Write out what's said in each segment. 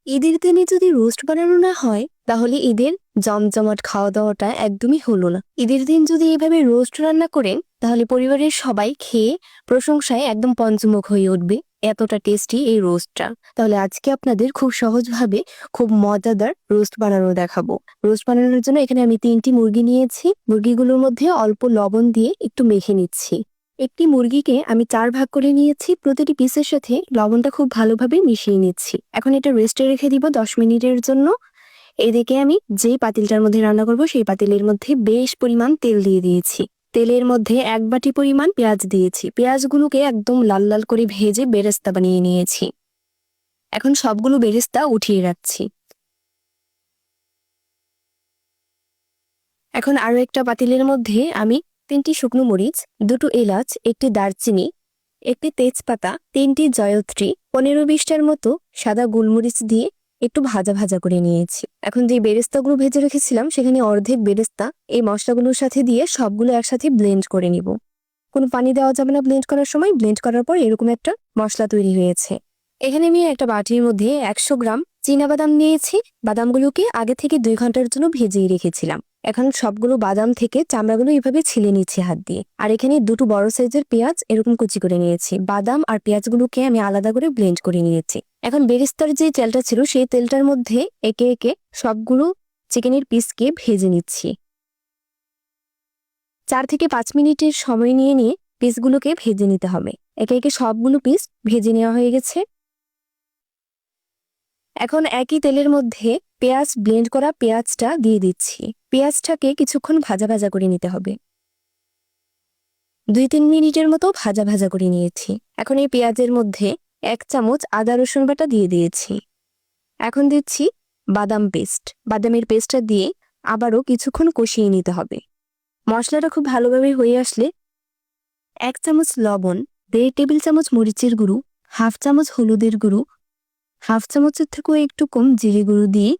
ঈদের দিনে যদি রোস্ট বানানো না হয় তাহলে ঈদের জমজমাট খাওয়া দাওয়াটা একদমই হলো না। ঈদের দিন যদি এইভাবে রোস্ট রান্না করেন তাহলে পরিবারের সবাই খেয়ে প্রশংসায় একদম পঞ্চমুখ হয়ে উঠবে, এতটা টেস্টি এই রোস্টটা। তাহলে আজকে আপনাদের খুব সহজভাবে খুব মজাদার রোস্ট বানানো দেখাবো। রোস্ট বানানোর জন্য এখানে আমি 3টি মুরগি নিয়েছি। মুরগিগুলোর মধ্যে অল্প লবণ দিয়ে একটু মেখে নিচ্ছি। একটি মুরগিকে আমি 4 ভাগ করে নিয়েছি। প্রতিটি পিসের সাথে লবণটা খুব ভালোভাবে মিশিয়ে নিচ্ছি। এখন এটা রেস্টে রেখে দিব 10 মিনিটের জন্য। এদিকে আমি যে পাতিলটার মধ্যে রান্না করব সেই পাতিলের মধ্যে বেশ পরিমাণ তেল দিয়ে দিয়েছি। তেলের মধ্যে 1 বাটি পরিমাণ পেঁয়াজ দিয়েছি। পেঁয়াজগুলোকে একদম লাল লাল করে ভেজে বেরেস্তা বানিয়ে নিয়েছি। এখন সবগুলো বেরেস্তা উঠিয়ে রাখছি। এখন আরো একটা পাতিলের মধ্যে আমি 3টি শুকনো মরিচ, 2টো এলাচ, 1টি দারচিনি, 1টি তেজপাতা, 3টি জয়ত্রী, 15-20টার মতো সাদা গোলমরিচ দিয়ে একটু ভাজা ভাজা করে নিয়েছি। এখন যে বেরেস্তাগুলো ভেজে রেখেছিলাম সেখানে অর্ধেক বেরেস্তা এই মশলাগুলোর সাথে দিয়ে সবগুলো একসাথে ব্লেন্ড করে নিব। কোনো পানি দেওয়া যাবে না ব্লেন্ড করার সময়। ব্লেন্ড করার পর এরকম একটা মশলা তৈরি হয়েছে। এখানে আমি একটা বাটির মধ্যে 100 গ্রাম চীনাবাদাম নিয়েছি। বাদামগুলোকে আগে থেকে 2 ঘন্টার জন্য ভেজিয়ে রেখেছিলাম। এখন সবগুলো বাদাম থেকে চামড়াগুলো এইভাবে ছিলে নিচ্ছি হাত দিয়ে। আর এখানে 2টো বড় সাইজের পেঁয়াজ এরকম কুচি করে নিয়েছি। বাদাম আর পেঁয়াজগুলোকে আমি আলাদা করে ব্লেন্ড করে নিয়েছি। এখন বেরেস্তার যে তেলটা ছিল সেই তেলটার মধ্যে একে একে সবগুলো চিকেনের পিসকে ভেজে নিচ্ছি। 4 থেকে 5 মিনিটের সময় নিয়ে পিসগুলোকে ভেজে নিতে হবে। একে একে সবগুলো পিস ভেজে নেওয়া হয়ে গেছে। এখন একই তেলের মধ্যে পেঁয়াজ ব্লেন্ড করা পেঁয়াজটা দিয়ে দিচ্ছি। পেঁয়াজটাকে কিছুক্ষণ ভাজা ভাজা করে নিতে হবে। 2-3 মিনিটের মতো ভাজা ভাজা করে নিয়েছি। এখন এই পেঁয়াজের মধ্যে 1 চামচ আদা রসুন বাটা দিয়ে দিয়েছি। এখন দিচ্ছি বাদাম পেস্ট। বাদামের পেস্টটা দিয়ে আবারও কিছুক্ষণ কষিয়ে নিতে হবে। মশলাটা খুব ভালোভাবে হয়ে আসলে 1 চামচ লবণ, 1.5 টেবিল চামচ মরিচের গুঁড়ো, 1/2 চামচ হলুদের গুঁড়ো, 1/2 চামচের থেকেও একটু কম জিরে গুঁড়ো দিয়ে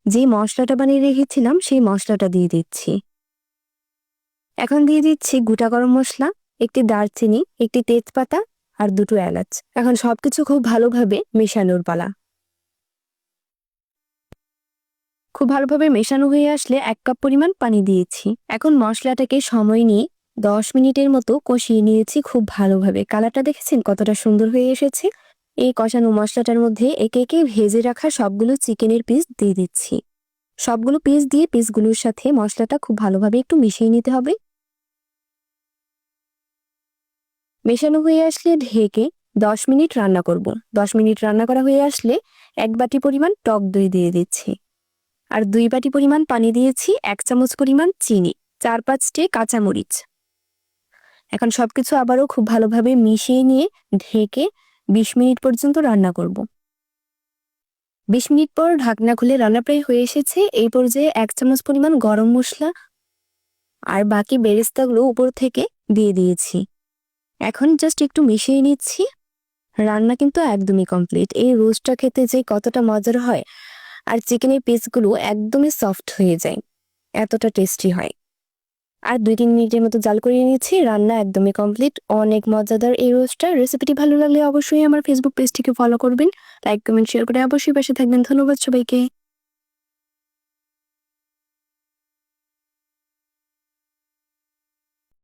যে মশলাটা বানিয়ে রেখেছিলাম সেই মশলাটা দিয়ে দিচ্ছি। এখন দিয়ে দিচ্ছি গোটা গরম মশলা, 1টি দারচিনি, 1টি তেজপাতা আর 2টো এলাচ। এখন সবকিছু খুব ভালোভাবে মেশানোর পালা। খুব ভালোভাবে মেশানো হয়ে আসলে 1 কাপ পরিমাণ পানি দিয়েছি। এখন মশলাটাকে সময় নিয়ে 10 মিনিটের মতো কষিয়ে নিয়েছি খুব ভালোভাবে। কালারটা দেখেছেন কতটা সুন্দর হয়ে এসেছে। এই কষানো মশলাটার মধ্যে একে একে ভেজে রাখা সবগুলো চিকেনের পিস দিয়ে দিচ্ছি। সবগুলো পিস দিয়ে পিসগুলোর সাথে মশলাটা খুব ভালোভাবে একটু মিশিয়ে নিতে হবে। মেশানো হয়ে আসলে ঢেকে 10 মিনিট রান্না করব। 10 মিনিট রান্না করা হয়ে আসলে 1 বাটি পরিমাণ টক দই দিয়ে দিচ্ছি। আর 2 বাটি পরিমাণ পানি দিয়েছি, 1 চামচ পরিমাণ চিনি, 4-5টি কাঁচামরিচ। এখন সবকিছু আবারও খুব ভালোভাবে মিশিয়ে নিয়ে ঢেকে 20 মিনিট পর্যন্ত রান্না করব। 20 মিনিট পর ঢাকনা খুলে রান্না প্রায় হয়ে এসেছে। এই পর্যায়ে 1 চামচ পরিমাণ গরম মশলা আর বাকি বেরেস্তাগুলো উপর থেকে দিয়ে দিয়েছি। এখন জাস্ট একটু মিশিয়ে নিচ্ছি। রান্না কিন্তু একদমই কমপ্লিট। এই রোস্টটা খেতে যে কতটা মজার হয় আর চিকেনের পিসগুলো একদমই সফট হয়ে যায়, এতটা টেস্টি হয়। আর 2-3 মিনিটের মতো জাল করে নিয়েছি। রান্না একদমই কমপ্লিট। অনেক মজাদার এই রোস্টটা। রেসিপিটি ভালো লাগলে অবশ্যই আমার ফেসবুক পেজটিকে ফলো করবেন, লাইক কমেন্ট শেয়ার করে অবশ্যই পাশে থাকবেন। ধন্যবাদ সবাইকে।